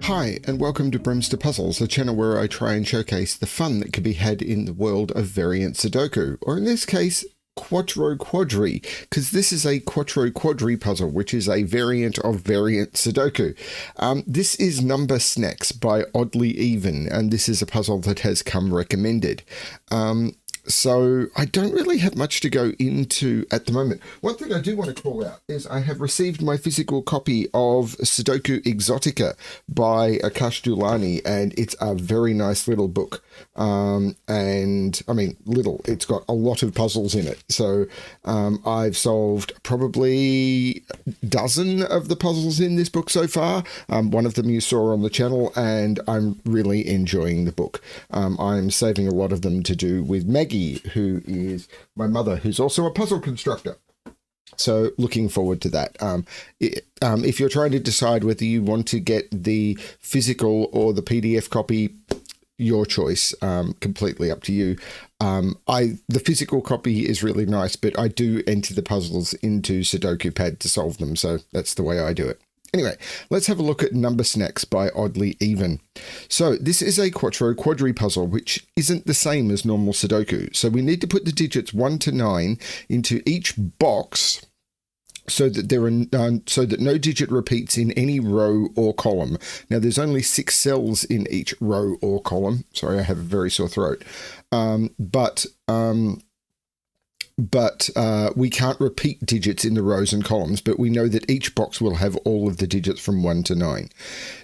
Hi, and welcome to BremSter Puzzles, a channel where I try and showcase the fun that can be had in the world of variant Sudoku, or in this case, Quattroquadri, because this is a Quattroquadri puzzle, which is a variant of variant Sudoku. This is number Snax by Oddlyeven, and this is a puzzle that has come recommended. So I don't really have much to go into at the moment. One thing I do want to call out is I have received my physical copy of Sudoku Exotica by Akash Dulani, and it's a very nice little book. And I mean, little, it's got a lot of puzzles in it. So I've solved probably a dozen of the puzzles in this book so far. One of them you saw on the channel, and I'm really enjoying the book. I'm saving a lot of them to do with Maggie, who is my mother, who's also a puzzle constructor. So looking forward to that. If you're trying to decide whether you want to get the physical or the PDF copy, your choice, completely up to you. The physical copy is really nice, but I do enter the puzzles into Sudoku Pad to solve them. So that's the way I do it. Anyway, let's have a look at Number Snax by Oddlyeven. So this is a Quattroquadri puzzle, which isn't the same as normal Sudoku. So we need to put the digits 1 to 9 into each box so that no digit repeats in any row or column. Now there's only 6 cells in each row or column. Sorry, I have a very sore throat. But we can't repeat digits in the rows and columns, but we know that each box will have all of the digits from 1 to 9.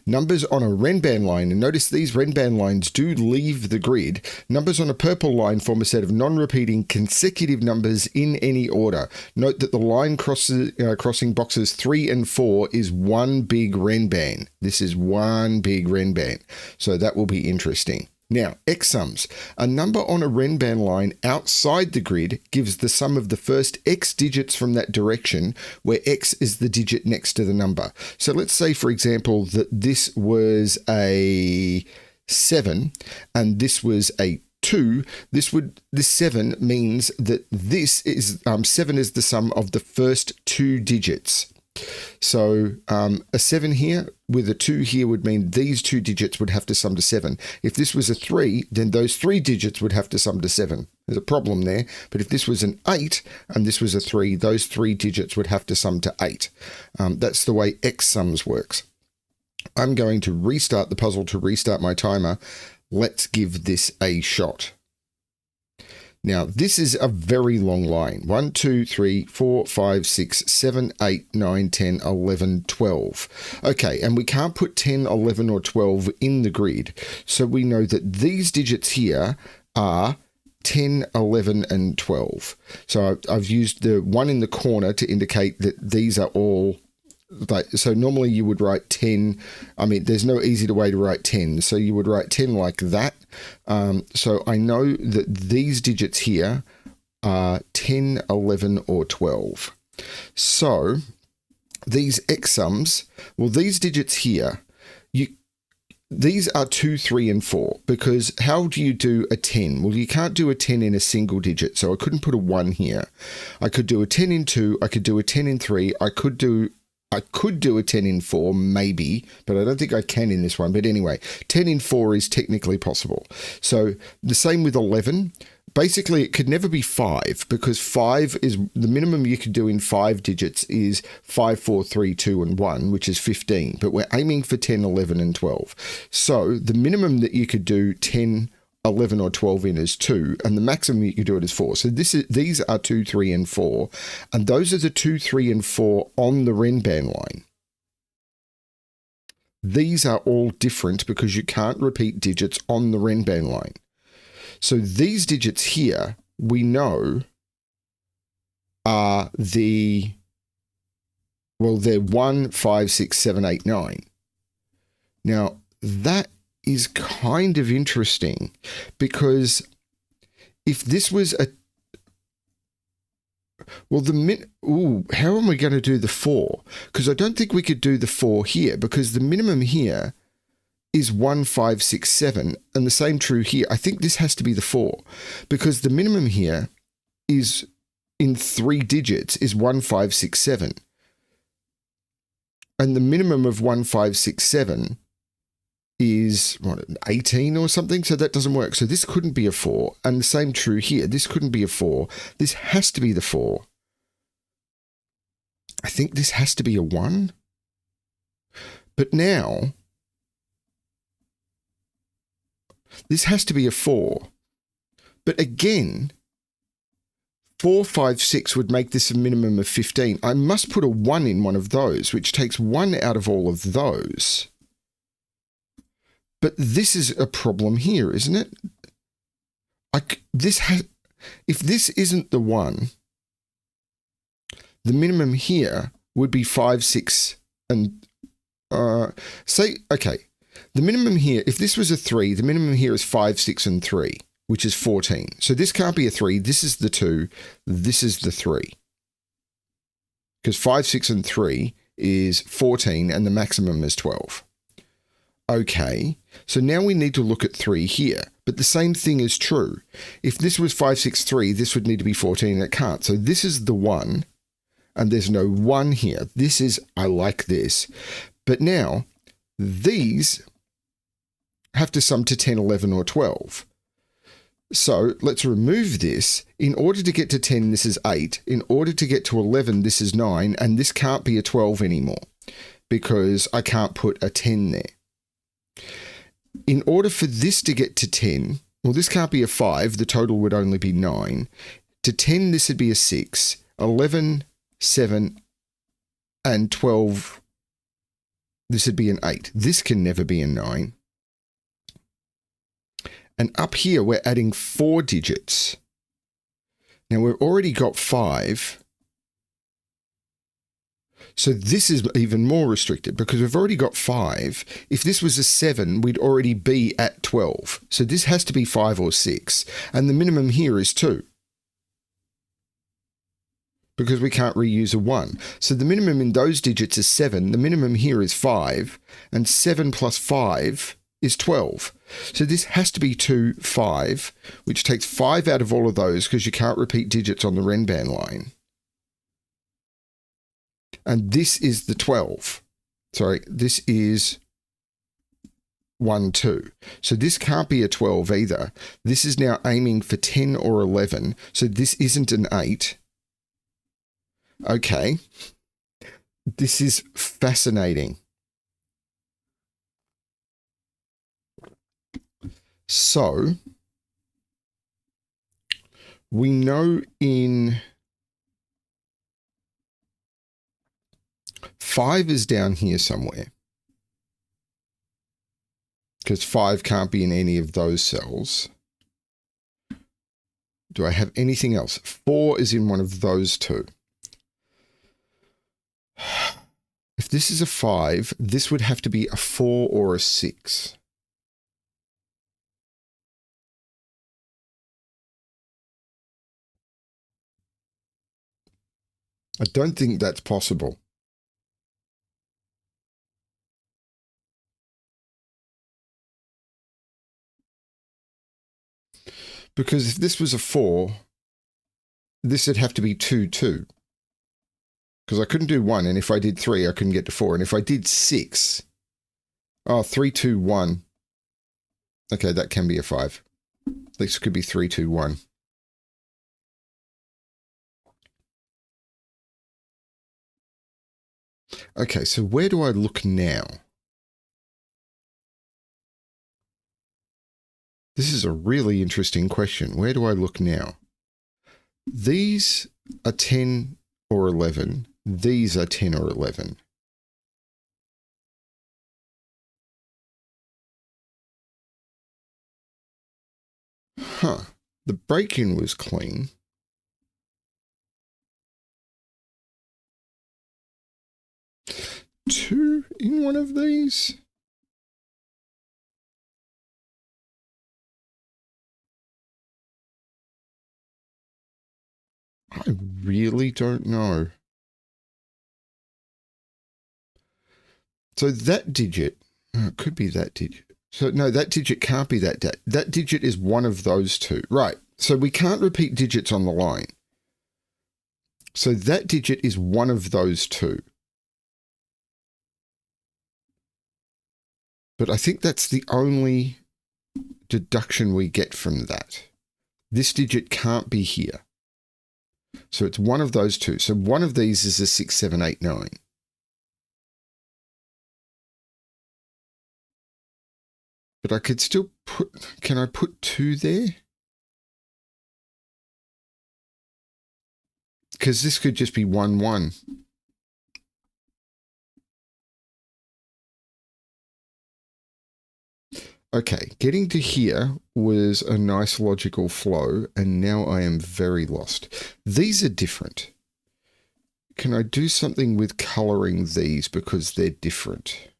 Numbers on a Renban line, and notice these Renban lines do leave the grid. Numbers on a purple line form a set of non-repeating consecutive numbers in any order. Note that the line crossing boxes 3 and 4 is one big Renban. This is one big Renban, so that will be interesting. Now, X-Sums. A number on a Renban line outside the grid gives the sum of the first X digits from that direction, where X is the digit next to the number. So let's say, for example, that this was a 7 and this was a 2. This 7 means that this is 7 is the sum of the first 2 digits. So a 7 here with a 2 here would mean these 2 digits would have to sum to 7. If this was a 3, then those 3 digits would have to sum to 7. There's a problem there. But if this was an 8 and this was a 3, those 3 digits would have to sum to 8. That's the way X-Sums works. I'm going to restart the puzzle to restart my timer. Let's give this a shot. Now, this is a very long line. 1, 2, 3, 4, 5, 6, 7, 8, 9, 10, 11, 12. Okay, and we can't put 10, 11, or 12 in the grid. So we know that these digits here are 10, 11, and 12. So I've used the 1 in the corner to indicate that these are all... So normally you would write 10. I mean, there's no easy way to write 10. So you would write 10 like that. So I know that these digits here are 10, 11, or 12. So these X-Sums, well, these digits here, these are 2, 3, and 4, because how do you do a 10? Well, you can't do a 10 in a single digit, so I couldn't put a 1 here. I could do a 10 in 2, I could do a 10 in 3, I could do a 10 in 4, maybe, but I don't think I can in this one. But anyway, 10 in 4 is technically possible. So the same with 11. Basically, it could never be 5, because 5 is the minimum you could do in 5 digits is 5, 4, 3, 2, and 1, which is 15. But we're aiming for 10, 11, and 12. So the minimum that you could do 10, 11 or 12 in is 2, and the maximum you can do it is 4. So these are 2, 3, and 4, and those are the 2, 3, and 4 on the Renban line. These are all different because you can't repeat digits on the Renban line. So these digits here, we know, are they're 1, 5, 6, 7, 8, 9. Now, that is kind of interesting, because if this was a... Well, how am we going to do the 4? Because I don't think we could do the 4 here, because the minimum here is 1, 5, 6, 7, and the same true here. I think this has to be the 4, because the minimum here is in 3 digits is 1, 5, 6, 7. And the minimum of 1, 5, 6, 7 is what, 18 or something, so that doesn't work. So this couldn't be a 4, and the same true here. This couldn't be a 4. This has to be the 4. I think this has to be a 1. But now, this has to be a 4. But again, 4, 5, 6 would make this a minimum of 15. I must put a 1 in one of those, which takes 1 out of all of those. But this is a problem here, isn't it? If this isn't the 1, the minimum here would be 5, 6, and okay, the minimum here, if this was a 3, the minimum here is 5, 6, and 3, which is 14. So this can't be a 3. This is the 2. This is the 3. Because 5, 6, and 3 is 14, and the maximum is 12. Okay, so now we need to look at 3 here, but the same thing is true. If this was 5, 6, 3, this would need to be 14, and it can't. So this is the 1, and there's no 1 here. This is, I like this. But now, these have to sum to 10, 11, or 12. So let's remove this. In order to get to 10, this is 8. In order to get to 11, this is 9, and this can't be a 12 anymore because I can't put a 10 there. In order for this to get to 10, well, this can't be a 5. The total would only be 9. To 10, this would be a 6. 11, 7, and 12, this would be an 8. This can never be a 9. And up here, we're adding 4 digits. Now, we've already got 5. So this is even more restricted because we've already got 5. If this was a 7, we'd already be at 12. So this has to be 5 or 6. And the minimum here is 2. Because we can't reuse a 1. So the minimum in those digits is 7. The minimum here is 5. And 7 plus 5 is 12. So this has to be 2, 5, which takes 5 out of all of those because you can't repeat digits on the Renban line. And this is the 12. Sorry, this is 1, 2. So this can't be a 12 either. This is now aiming for 10 or 11. So this isn't an 8. Okay. This is fascinating. So we know in 5 is down here somewhere because 5 can't be in any of those cells. Do I have anything else? 4 is in one of those two. If this is a 5, this would have to be a 4 or a 6. I don't think that's possible. Because if this was a 4, this would have to be 2, 2. Because I couldn't do 1, and if I did 3, I couldn't get to 4. And if I did 6, 3, 2, 1. Okay, that can be a 5. This could be 3, 2, 1. Okay, so where do I look now? This is a really interesting question. Where do I look now? These are 10 or 11. These are 10 or 11. Huh. The break-in was clean. Two in one of these? I really don't know. So that digit, it could be that digit. So no, that digit can't be that. That digit is one of those two. Right. So we can't repeat digits on the line. So that digit is one of those two. But I think that's the only deduction we get from that. This digit can't be here. So it's one of those two. So one of these is a 6, 7, 8, 9. But I could still put, can I put 2 there? Because this could just be 1, 1. Okay, getting to here was a nice logical flow, and now I am very lost. These are different. Can I do something with colouring these because they're different?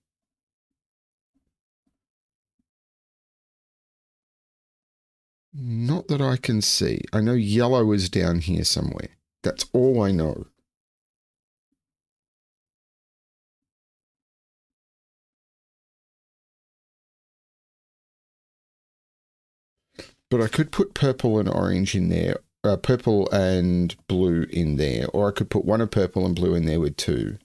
Not that I can see. I know yellow is down here somewhere. That's all I know. But I could put purple and orange in there, purple and blue in there, or I could put one of purple and blue in there with 2.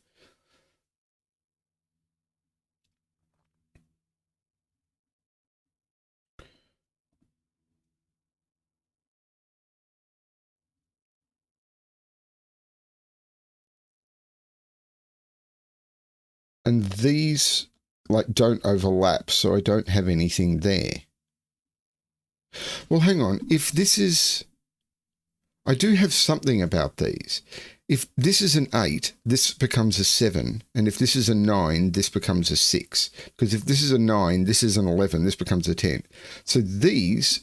And these like don't overlap, so I don't have anything there. Well, hang on. If this is, I do have something about these. If this is an 8, this becomes a 7. And if this is a 9, this becomes a 6. Because if this is a 9, this is an 11, this becomes a 10. So these,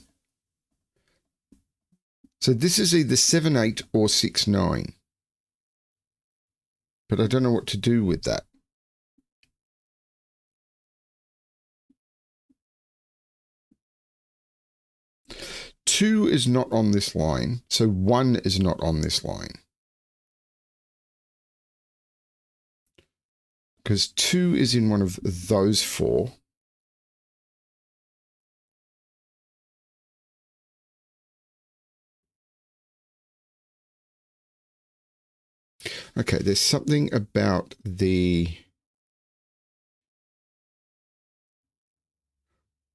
so this is either 7, 8 or 6, 9. But I don't know what to do with that. Two is not on this line, so 1 is not on this line. Because 2 is in one of those 4. Okay, there's something about the...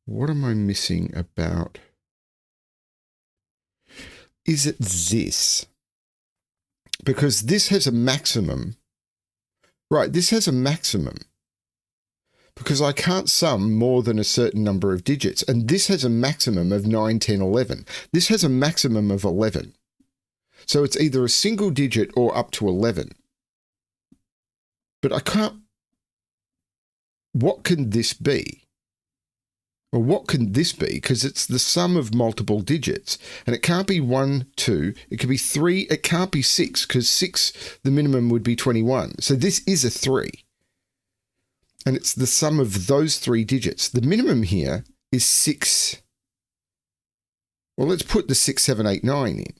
What am I missing about... Is it this? Because this has a maximum. Right, this has a maximum. Because I can't sum more than a certain number of digits. And this has a maximum of 9, 10, 11. This has a maximum of 11. So it's either a single digit or up to 11. But I can't... What can this be? Well, what can this be? Because it's the sum of multiple digits. And it can't be 1, 2. It could be 3. It can't be 6, because 6, the minimum would be 21. So this is a 3. And it's the sum of those 3 digits. The minimum here is 6. Well, let's put the 6, 7, 8, 9 in.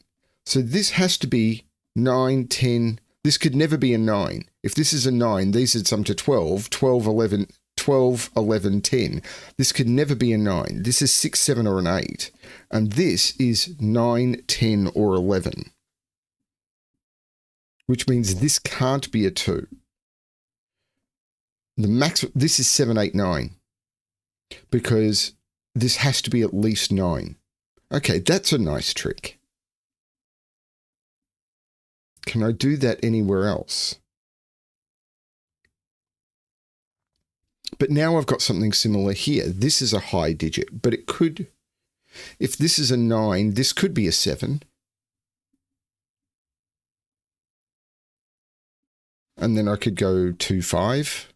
So this has to be 9, 10. This could never be a 9. If this is a 9, these would sum to 12, 12, 11... 12, 11, 10. This could never be a 9. This is 6, 7, or an 8. And this is 9, 10, or 11. Which means this can't be a 2. The max, this is 7, 8, 9. Because this has to be at least 9. Okay, that's a nice trick. Can I do that anywhere else? But now I've got something similar here. This is a high digit, but it could, if this is a 9, this could be a 7. And then I could go 2, 5.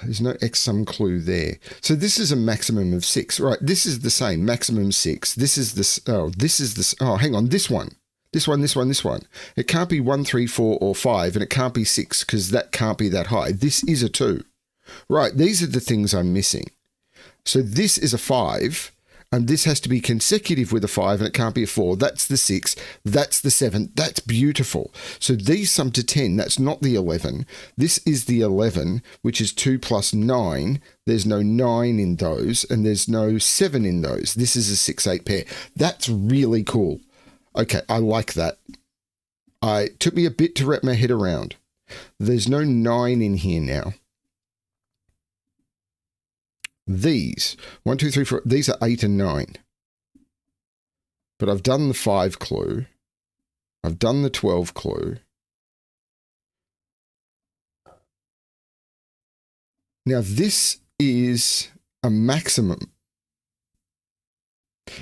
There's no X-sum clue there. So this is a maximum of 6. Right, this is the same. Maximum 6. This is this. Oh, this is this. Oh, hang on. This one. This one, this one, this one. It can't be 1, 3, 4, or 5, and it can't be 6 because that can't be that high. This is a 2. Right, these are the things I'm missing. So this is a 5, And this has to be consecutive with a 5, and it can't be a 4. That's the 6. That's the 7. That's beautiful. So these sum to 10. That's not the 11. This is the 11, which is 2 plus 9. There's no 9 in those, and there's no 7 in those. This is a 6-8 pair. That's really cool. Okay, I like that. It took me a bit to wrap my head around. There's no 9 in here now. These, 1, 2, 3, 4, these are 8 and 9. But I've done the 5 clue. I've done the 12 clue. Now this is a maximum.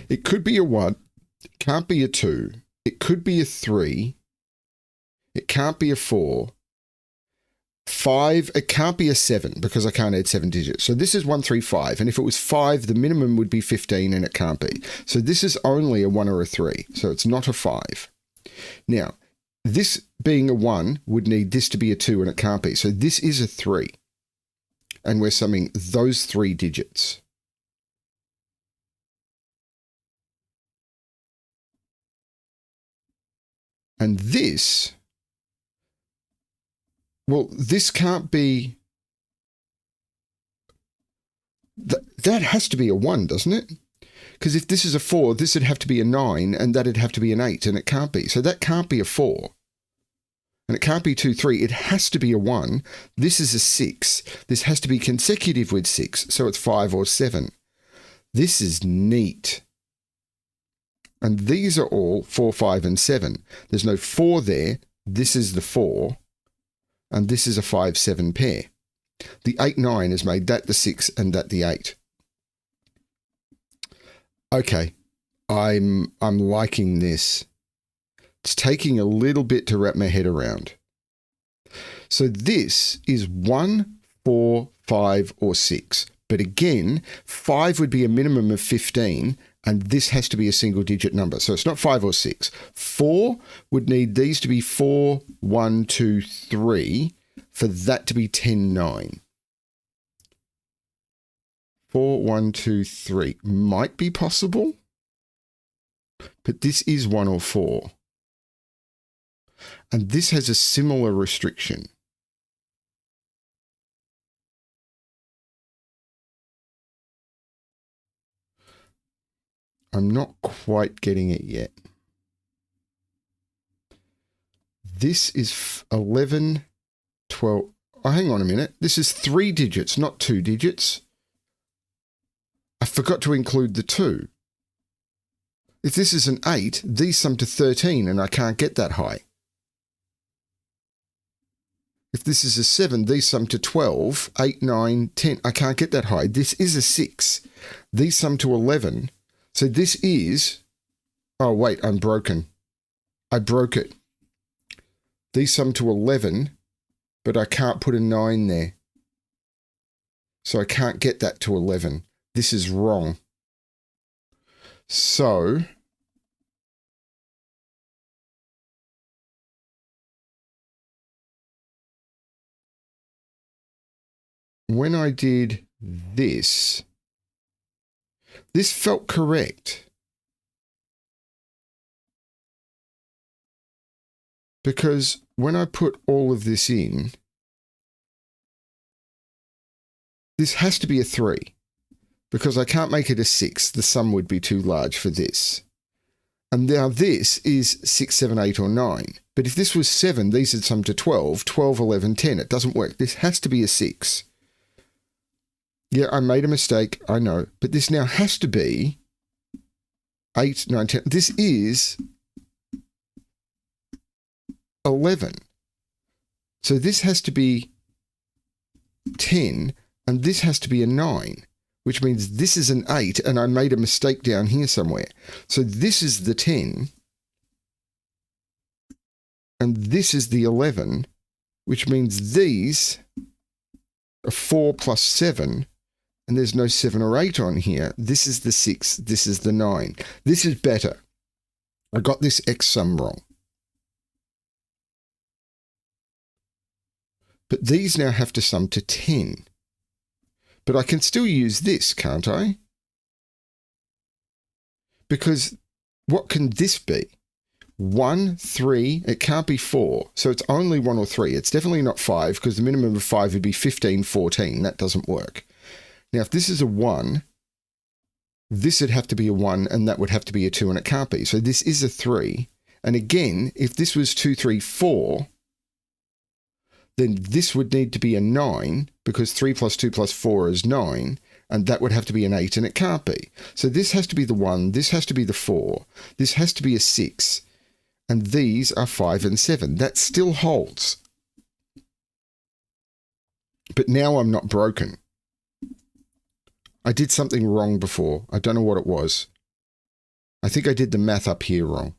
It could be a 1. It can't be a 2. It could be a 3. It can't be a 4. 5, it can't be a 7 because I can't add 7 digits. So this is 1, 3, 5. And if it was 5, the minimum would be 15 and it can't be. So this is only a 1 or a 3. So it's not a 5. Now, this being a 1 would need this to be a 2 and it can't be. So this is a 3. And we're summing those 3 digits. And this... well, this can't be... That has to be a 1, doesn't it? Because if this is a 4, this would have to be a 9, and that'd have to be an 8, and it can't be. So that can't be a 4. And it can't be 2, 3. It has to be a 1. This is a 6. This has to be consecutive with 6, so it's 5 or 7. This is neat. And these are all 4, 5, and 7. There's no 4 there. This is the 4. And this is a 5, 7 pair. The 8, 9 has made that the 6 and that the 8. Okay, I'm liking this. It's taking a little bit to wrap my head around. So this is 1, 4, 5, or 6. But again, 5 would be a minimum of 15, and this has to be a single digit number. So it's not 5 or 6. 4 would need these to be 4, 1, 2, 3 for that to be 10, 9. 4, 1, 2, 3 might be possible, but this is 1 or 4. And this has a similar restriction. I'm not quite getting it yet. This is 11, 12. Oh, hang on a minute. This is 3 digits, not 2 digits. I forgot to include the 2. If this is an 8, these sum to 13, and I can't get that high. If this is a 7, these sum to 12, 8, 9, 10. I can't get that high. This is a 6. These sum to 11. So this is... oh, wait, I'm broken. I broke it. These sum to 11, but I can't put a 9 there. So I can't get that to 11. This is wrong. So... when I did this, this felt correct. Because when I put all of this in, this has to be a 3. Because I can't make it a 6. The sum would be too large for this. And now this is 6, 7, 8, or 9. But if this was 7, these would sum to 12, 12, 11, 10. It doesn't work. This has to be a 6. Yeah, I made a mistake, I know. But this now has to be 8, 9, 10. This is 11. So this has to be 10, and this has to be a 9, which means this is an 8, and I made a mistake down here somewhere. So this is the 10, and this is the 11, which means these are 4 plus 7, and there's no 7 or 8 on here. This is the 6, this is the 9. This is better. I got this X-Sum wrong. But these now have to sum to 10. But I can still use this, can't I? because what can this be? 1, 3, it can't be 4. So it's only 1 or 3. It's definitely not 5 because the minimum of 5 would be 15, 14. That doesn't work. Now, if this is a 1, this would have to be a 1 and that would have to be a 2 and it can't be. So this is a 3. And again, if this was 2, 3, 4, then this would need to be a 9 because 3 plus 2 plus 4 is 9. And that would have to be an 8 and it can't be. So this has to be the 1. This has to be the 4. This has to be a 6. And these are 5 and 7. That still holds. But now I'm not broken. I did something wrong before. I don't know what it was. I think I did the math up here wrong.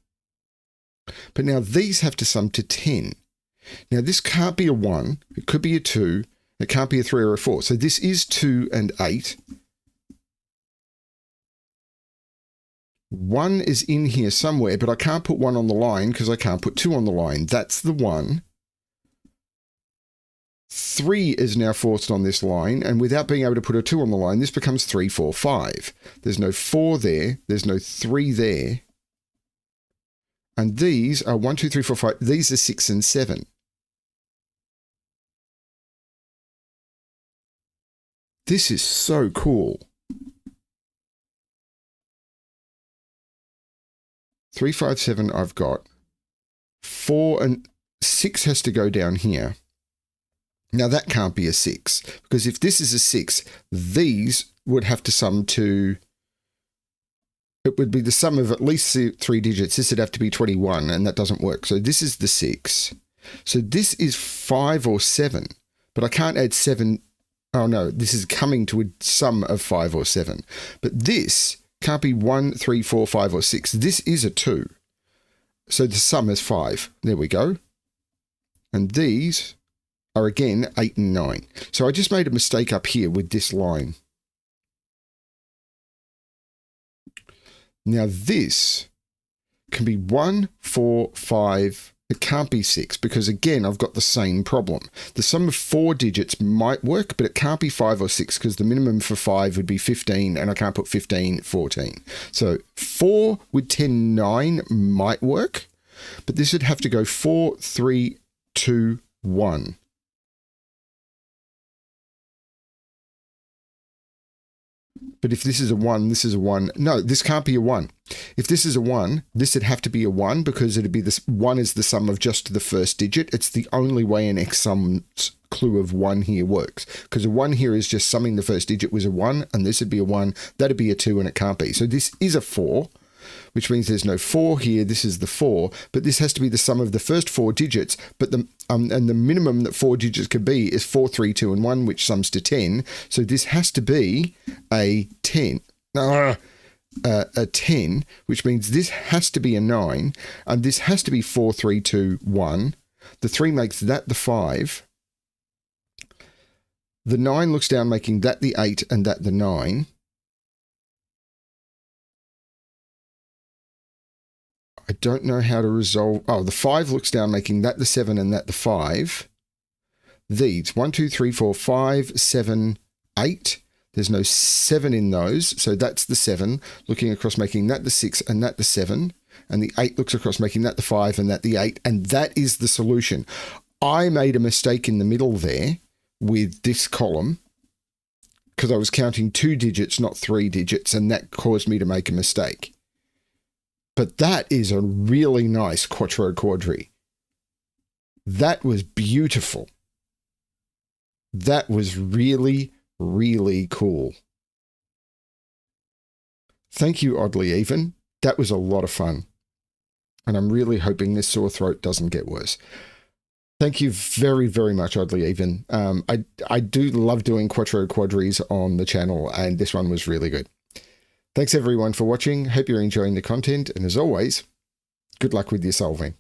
But now these have to sum to 10. Now this can't be a 1. It could be a 2. It can't be a 3 or a 4. So this is 2 and 8. 1 is in here somewhere, but I can't put 1 on the line because I can't put 2 on the line. That's the 1. 3 is now forced on this line, and without being able to put a 2 on the line, this becomes 3, 4, 5. There's no 4 there. There's no 3 there. And these are 1, 2, 3, 4, 5. These are 6 and 7. This is so cool. 3, 5, 7 I've got. 4 and 6 has to go down here. Now that can't be a 6 because if this is a 6, these would have to sum to, it would be the sum of at least 3 digits. This would have to be 21 and that doesn't work. So this is the 6. So this is 5 or 7, but I can't add 7. Oh no, this is coming to a sum of 5 or 7. But this can't be 1, 3, 4, 5 or 6. This is a 2. So the sum is 5. There we go. And these are again 8 and 9. So I just made a mistake up here with this line. Now this can be 1, 4, 5. It can't be 6 because again, I've got the same problem. The sum of 4 digits might work, but it can't be 5 or 6 because the minimum for 5 would be 15 and I can't put 15, 14. So 4 with 10, 9 might work, but this would have to go 4, 3, 2, 1. But if this is a 1, this is a 1. No, this can't be a 1. If this is a 1, this would have to be a 1 because it'd be this 1 is the sum of just the first digit. It's the only way an X-Sums clue of 1 here works because a 1 here is just summing the first digit was a 1 and this would be a 1. That'd be a 2 and it can't be. So this is a 4, which means there's no 4 here. This is the 4, but this has to be the sum of the first 4 digits. But the and the minimum that 4 digits could be is 4, 3, 2, and 1, which sums to 10. So this has to be a 10. A 10, which means this has to be a 9, and this has to be 4, 3, 2, 1. The 3 makes that the 5. The 9 looks down, making that the 8 and that the 9. I don't know how to resolve. Oh, the 5 looks down, making that the 7 and that the 5. These 1, 2, 3, 4, 5, 7, 8. There's no 7 in those, so that's the 7. Looking across, making that the 6 and that the 7. And the 8 looks across, making that the 5 and that the 8. And that is the solution. I made a mistake in the middle there with this column because I was counting 2 digits, not 3 digits, and that caused me to make a mistake. But that is a really nice Quattroquadri. That was beautiful. That was really, really cool. Thank you, Oddlyeven. That was a lot of fun. And I'm really hoping this sore throat doesn't get worse. Thank you very, very much, Oddlyeven. I do love doing Quattroquadris on the channel, and this one was really good. Thanks everyone for watching. Hope you're enjoying the content. And as always, good luck with your solving.